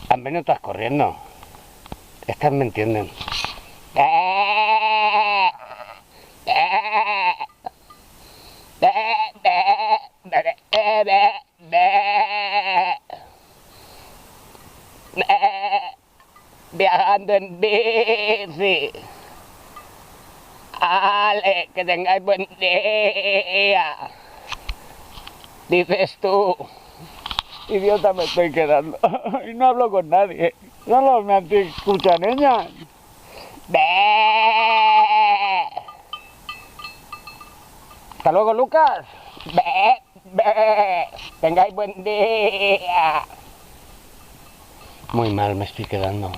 Al menos estás corriendo. Estas me entienden. Viajando en bici. Ale, que tengáis buen día. Dices tú. Idiota me estoy quedando. Y no hablo con nadie. Solo me escuchan ellas. Hasta luego, Lucas. Tengáis buen día. Muy mal me estoy quedando.